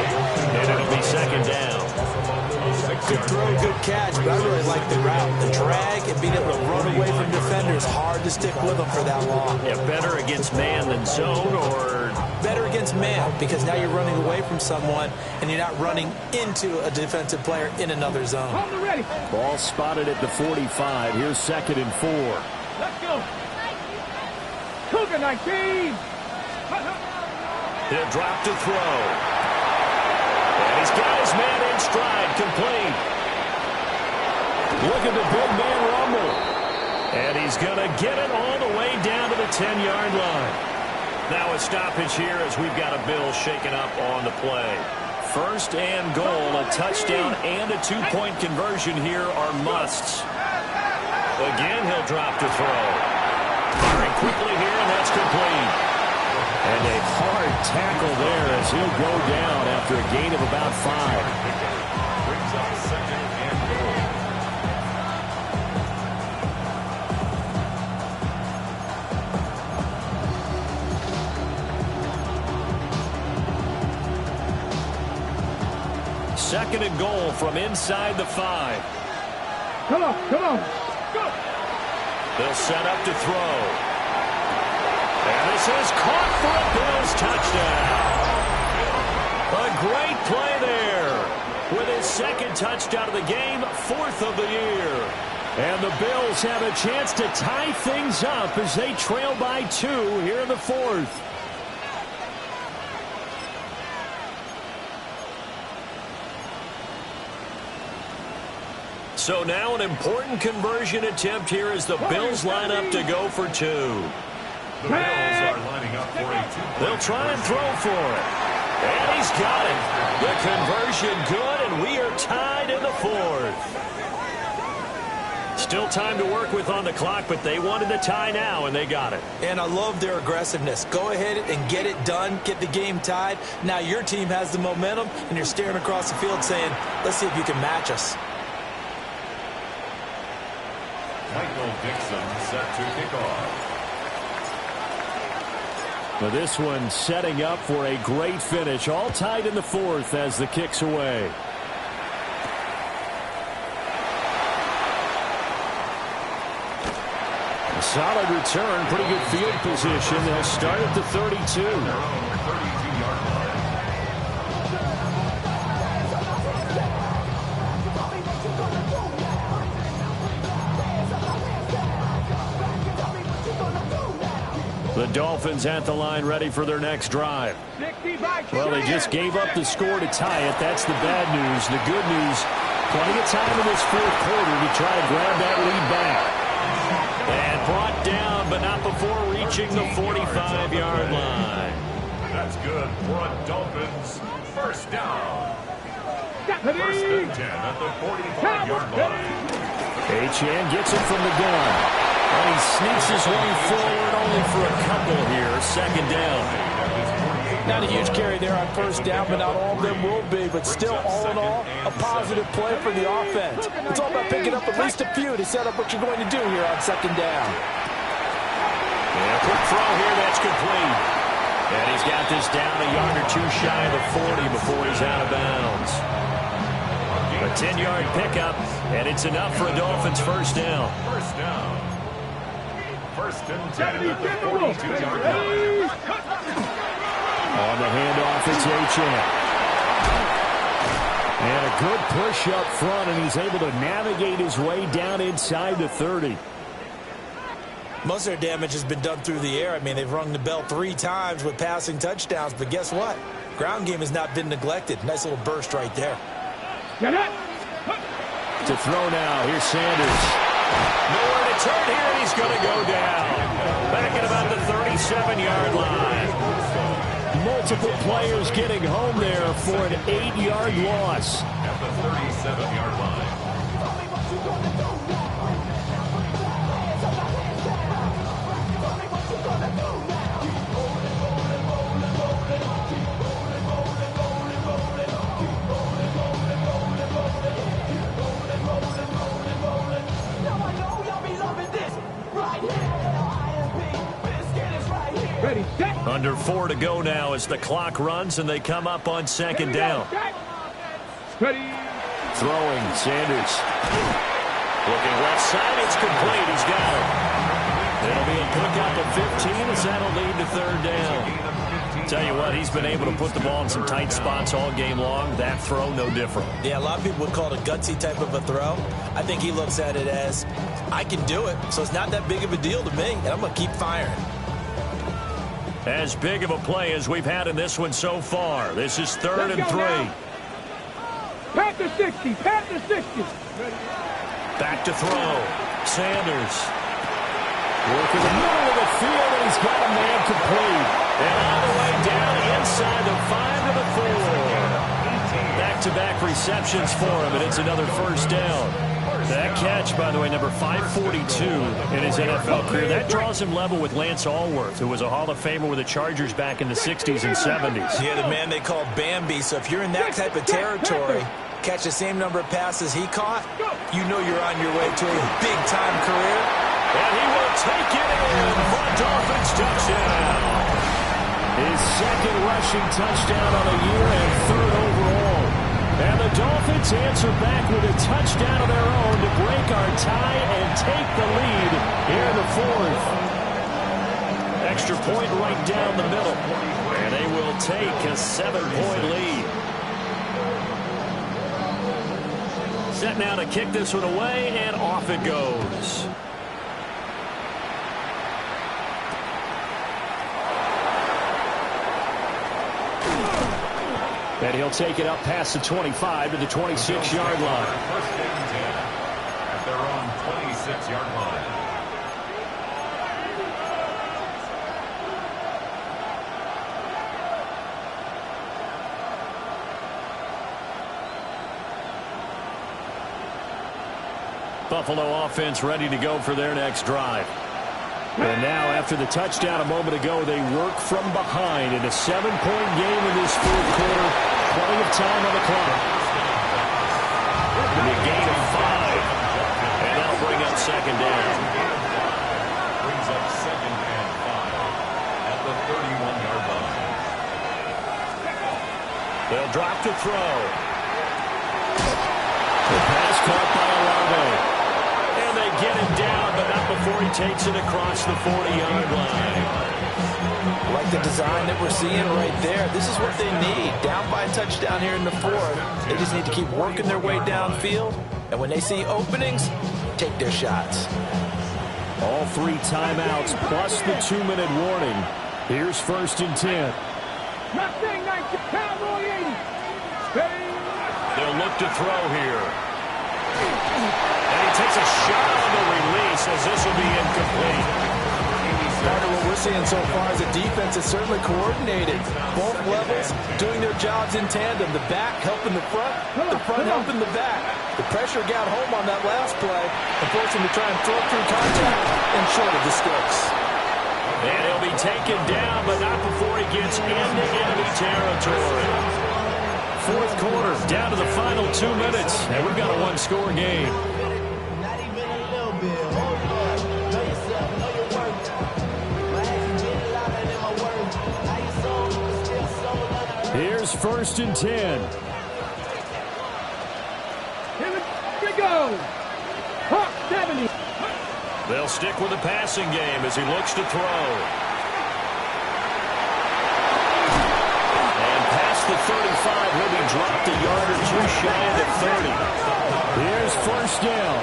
and it'll be second down. Good throw, good catch, but I really like the route. The drag and being able to run away from defenders, hard to stick with them for that long. Yeah, better against man than zone, or? Better against man, because now you're running away from someone, and you're not running into a defensive player in another zone. Ball spotted at the 45. Here's 2nd and 4. Let's go. Cougar 19. He'll drop to throw. And he's got his man in stride, complete. Look at the big man rumble. And he's going to get it all the way down to the 10-yard line. Now a stoppage here as we've got a Bill shaken up on the play. 1st and goal, a touchdown and a 2-point conversion here are musts. Again, he'll drop to throw. Firing quickly here, and that's complete. And a hard tackle there as he'll go down after a gain of about 5. Brings up 2nd and goal. Second and goal from inside the 5. Come on, come on. Go. They'll set up to throw. And this is caught for a Bills touchdown. A great play there. With his 2nd touchdown of the game, 4th of the year. And the Bills have a chance to tie things up as they trail by 2 here in the 4th. So now an important conversion attempt here as the Bills line up to go for 2. The Bills are lining up for a 2-point. They'll try and throw for it. And he's got it. The conversion good, and we are tied in the 4th. Still time to work with on the clock, but they wanted the tie now, and they got it. And I love their aggressiveness. Go ahead and get it done, get the game tied. Now your team has the momentum, and you're staring across the field saying, let's see if you can match us. Michael Dixon set to kick off. But this one setting up for a great finish. All tied in the 4th as the kick's away. A solid return, pretty good field position. They'll start at the 32. 32-yard line. The Dolphins at the line ready for their next drive. Well, they just gave up the score to tie it. That's the bad news. The good news, plenty of time in this 4th quarter to try to grab that lead back. And brought down, but not before reaching the 45-yard line. That's good for a Dolphins first down. 1st and 10 at the 45-yard line. Achane gets it from the gun. And he sneaks his way forward only for a couple here. 2nd down. Not a huge carry there on 1st down, but not all of them will be. But still, all in all, a positive play for the offense. It's all about picking up at least a few to set up what you're going to do here on 2nd down. And a quick throw here, that's complete. And he's got this down a yard or 2 shy of the 40 before he's out of bounds. A 10-yard pickup, and it's enough for a Dolphins first down. First down. 1st and 10 at the 42-yard line. On the handoff, it's Achane. And a good push up front, and he's able to navigate his way down inside the 30. Most of their damage has been done through the air. I mean, they've rung the bell 3 times with passing touchdowns, but guess what? Ground game has not been neglected. Nice little burst right there. To throw now, here's Sanders. Nowhere to turn here, and he's going to go down. Back at about the 37-yard line. Multiple players getting home there for an 8-yard loss. At the 37-yard line. Now I know y'all be loving this right here. IMP, this kid is right here. Under 4 to go now as the clock runs and they come up on second down. Ready. Throwing, Sanders. Looking left side, it's complete. He's got it. It'll be a pickup of 15 as that'll lead to third down. Tell you what, he's been able to put the ball in some tight spots all game long. That throw, no different. Yeah, a lot of people would call it a gutsy type of a throw. I think he looks at it as, I can do it, so it's not that big of a deal to me, and I'm going to keep firing. As big of a play as we've had in this one so far. This is 3rd and 3. Pat to 60. Pat to 60. Back to throw. Sanders. Working the middle of the field, and he's got a man complete. And all the way down inside the 5 to the 4. Back-to-back receptions for him, and it's another first down. That catch, by the way, number 542 in his NFL career. That draws him level with Lance Allworth, who was a Hall of Famer with the Chargers back in the 60s and 70s. Yeah, the man they call Bambi. So if you're in that type of territory, catch the same number of passes he caught, you know you're on your way to a big-time career. And he will take it in for a Dolphins touchdown. His second rushing touchdown on the year and 3rd overall. And the Dolphins answer back with a touchdown of their own to break our tie and take the lead here in the 4th. Extra point right down the middle. And they will take a 7-point lead. Set now to kick this one away, and off it goes. And he'll take it up past the 25 to the 26-yard line. First and 10 at their own 26-yard line. Buffalo offense ready to go for their next drive. And now, after the touchdown a moment ago, they work from behind in a 7-point game in this 4th quarter. Plenty of time on the clock. And a gain of 5. And that'll bring up second down. Brings up 2nd and 5 at the 31-yard line. They'll drop to throw. The pass caught by Olave. And they get him down, but not before he takes it across the 40-yard line. Like the design that we're seeing right there. This is what they need. Down by a touchdown here in the 4th. They just need to keep working their way downfield. And when they see openings, take their shots. All 3 timeouts plus the 2-minute warning. Here's 1st and 10. Not saying 19. Cowboy 80. They'll look to throw here. And he takes a shot on the release as this will be incomplete. Part of what we're seeing so far is the defense is certainly coordinated. Both levels doing their jobs in tandem. The back helping the front helping the back. The pressure got home on that last play and forced him to try and throw through contact and short of the sticks. And he'll be taken down, but not before he gets into enemy territory. 4th quarter, down to the final 2 minutes, and we've got a 1-score game. Not even a little bit. Hold up. Know yourself, know your worth. My action getting louder than my words. How you sold, but still sold on the Here's 1st and 10. Here we go. Hawk 70. They'll stick with the passing game as he looks to throw. And past the 35, he'll be dropped a yard or 2 shy of the 30. Here's 1st down.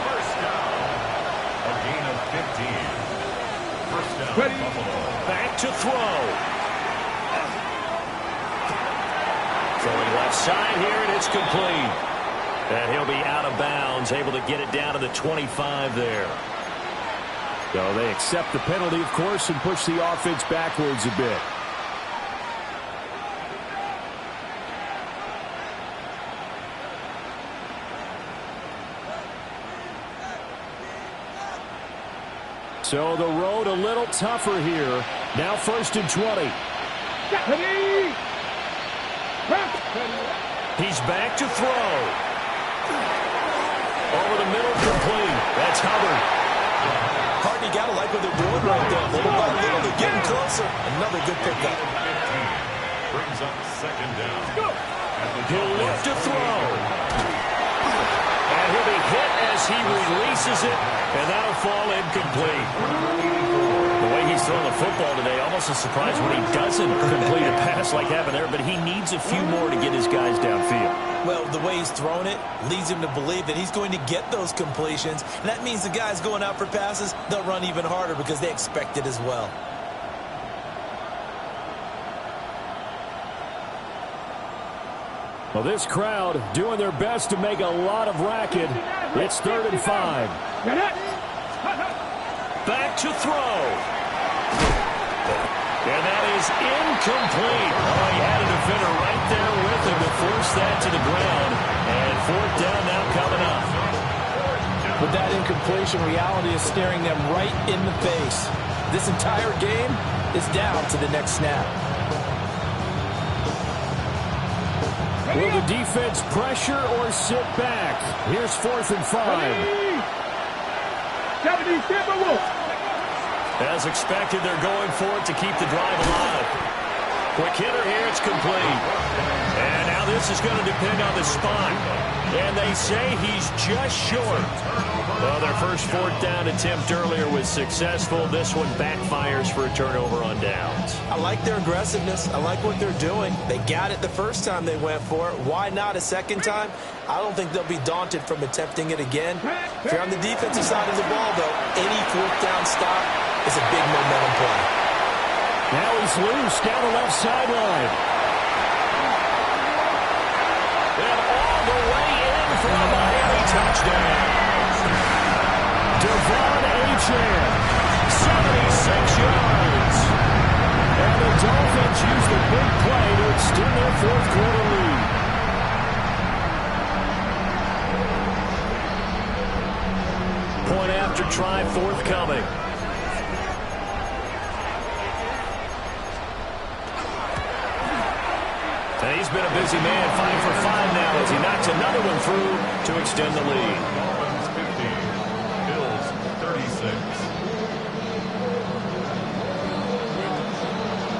A gain of 15. First down, Buffalo. Back to throw. Throwing left side here, and it's complete. And he'll be out of bounds, able to get it down to the 25 there. So they accept the penalty, of course, and push the offense backwards a bit. So the road a little tougher here. Now 1st and 20. He's back to throw. Over the middle, complete. That's Hubbard. Hardy got to like what they're doing right there. Little by little, they're Getting closer. Another good pickup. Brings up second down. He'll look to throw. And he'll be hit as he releases it, and that'll fall incomplete. The way he's throwing the football today, almost a surprise when he doesn't complete a pass like happened there, but he needs a few more to get his guys downfield. Well, the way he's thrown it leads him to believe that he's going to get those completions, and that means the guys going out for passes, they'll run even harder because they expect it as well. Well, this crowd doing their best to make a lot of racket. It's 3rd and 5. Back to throw. And that is incomplete. Oh, he had a defender right there with him to force that to the ground. And 4th down now coming up. But that incompletion reality is staring them right in the face. This entire game is down to the next snap. Will the defense pressure or sit back? Here's 4th and 5. As expected, they're going for it to keep the drive alive. Quick hitter here, it's complete. And now this is going to depend on the spot. And they say he's just short. Well, their first 4th down attempt earlier was successful. This one backfires for a turnover on downs. I like their aggressiveness. I like what they're doing. They got it the first time they went for it. Why not a second time? I don't think they'll be daunted from attempting it again. If you're on the defensive side of the ball, though, any 4th down stop is a big momentum play. Now he's loose down the left sideline. And all the way in for a Miami touchdown. Devon Achane, 76 yards. And the Dolphins use the big play to extend their 4th quarter lead. Point after try forthcoming. And he's been a busy man, 5 for 5 now as he knocks another one through to extend the lead. Dolphins 15, Bills 36.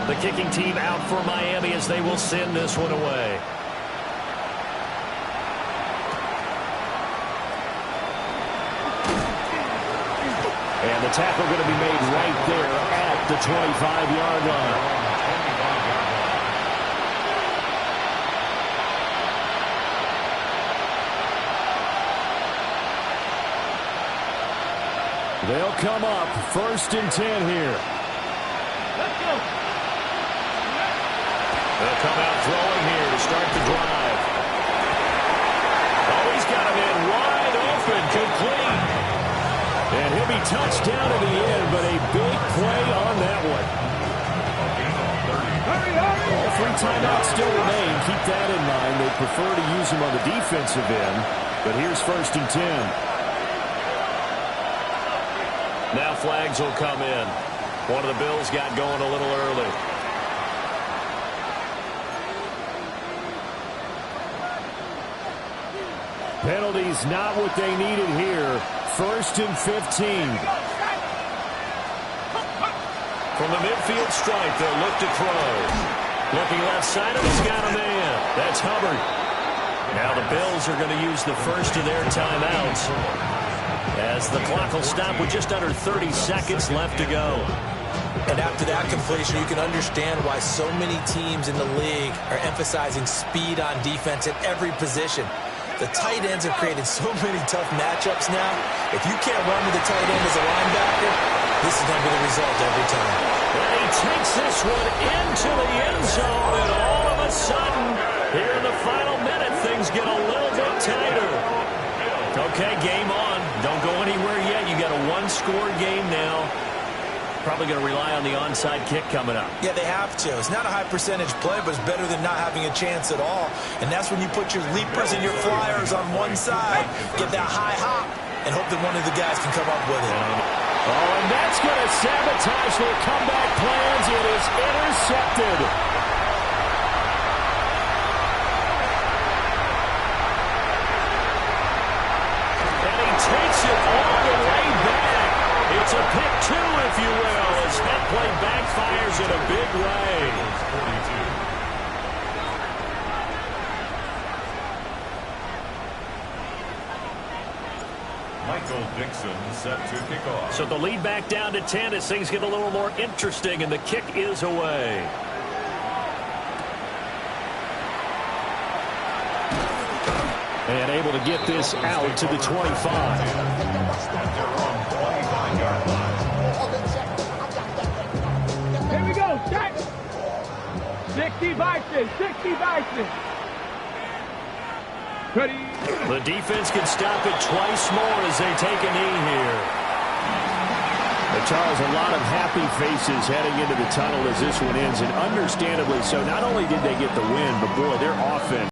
The kicking team out for Miami as they will send this one away. And the tackle going to be made right there at the 25-yard line. They'll come up 1st and 10 here. They'll come out throwing here to start the drive. Oh, he's got him in wide open, complete. And he'll be touched down at the end, but a big play on that one. All 3 timeouts still remain. Keep that in mind. They prefer to use him on the defensive end. But here's 1st and 10. Now flags will come in. One of the Bills got going a little early. Penalties not what they needed here. 1st and 15. From the midfield stripe, they'll look to throw. Looking left side of he's got a man. That's Hubbard. Now the Bills are going to use the first of their timeouts as the clock will stop with just under 30 seconds left to go. And after that completion, you can understand why so many teams in the league are emphasizing speed on defense at every position. The tight ends have created so many tough matchups now. If you can't run with the tight end as a linebacker, this is going to be the result every time. And he takes this one into the end zone, and all of a sudden, here in the final minute, things get a little bit tighter. Okay, game on. Don't go anywhere yet. You got a one-score game now. Probably going to rely on the onside kick coming up. Yeah, they have to. It's not a high percentage play, but it's better than not having a chance at all. And that's when you put your leapers and your flyers on one side, get that high hop, and hope that one of the guys can come up with it. Oh, and that's going to sabotage their comeback plans. It is intercepted. And he takes it all the way back. It's a pick 2, if you will, as that play backfires in a big way. 42. Michael Dixon set to kick off. So the lead back down to 10 as things get a little more interesting, and the kick is away. And able to get this out to the 25. At their own 25-yard line. Here we go, check. 60 Bison, 60 Bison. Ready. The defense can stop it twice more as they take a knee here. But Charles, a lot of happy faces heading into the tunnel as this one ends, and understandably so. Not only did they get the win, but boy, their offense